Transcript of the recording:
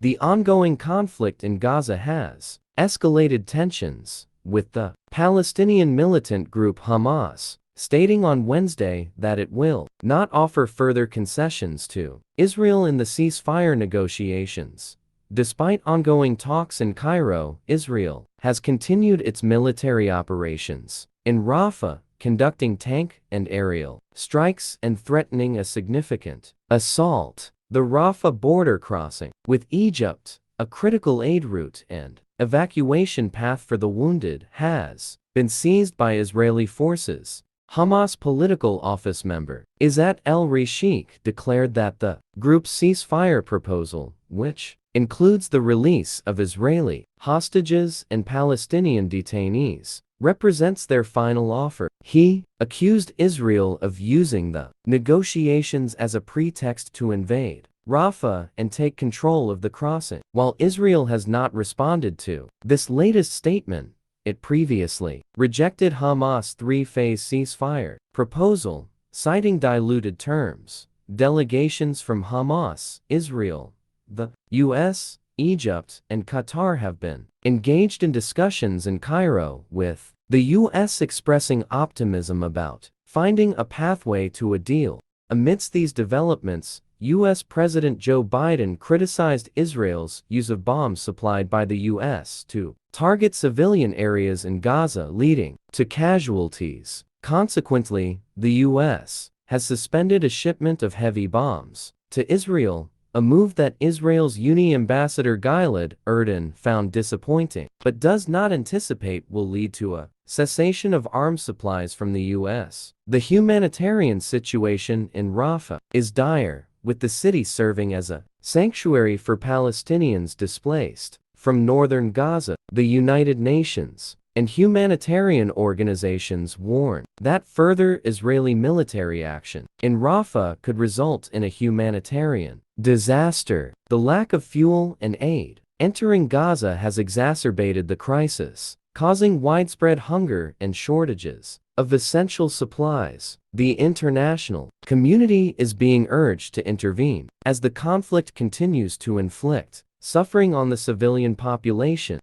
The ongoing conflict in Gaza has escalated tensions, with the Palestinian militant group Hamas stating on Wednesday that it will not offer further concessions to Israel in the ceasefire negotiations. Despite ongoing talks in Cairo, Israel has continued its military operations in Rafah, conducting tank and aerial strikes and threatening a significant assault. The Rafah border crossing with Egypt, a critical aid route and evacuation path for the wounded, has been seized by Israeli forces. Hamas political office member Izzat el-Rishik declared that the group's ceasefire proposal, which includes the release of Israeli hostages and Palestinian detainees, represents their final offer. He accused Israel of using the negotiations as a pretext to invade Rafah and take control of the crossing. While Israel has not responded to this latest statement, it previously rejected Hamas' three-phase ceasefire proposal, citing diluted terms. Delegations from Hamas, Israel, the U.S., Egypt, and Qatar have been engaged in discussions in Cairo, with the U.S. expressing optimism about finding a pathway to a deal. Amidst these developments, U.S. President Joe Biden criticized Israel's use of bombs supplied by the U.S. to target civilian areas in Gaza, leading to casualties. Consequently, the U.S. has suspended a shipment of heavy bombs to Israel, a move that Israel's UNI ambassador Gilad Erdan found disappointing, but does not anticipate will lead to a cessation of arms supplies from the U.S. The humanitarian situation in Rafah is dire, with the city serving as a sanctuary for Palestinians displaced from northern Gaza. The United Nations and humanitarian organizations warn that further Israeli military action in Rafah could result in a humanitarian disaster. The lack of fuel and aid entering Gaza has exacerbated the crisis, causing widespread hunger and shortages of essential supplies. The international community is being urged to intervene as the conflict continues to inflict suffering on the civilian population.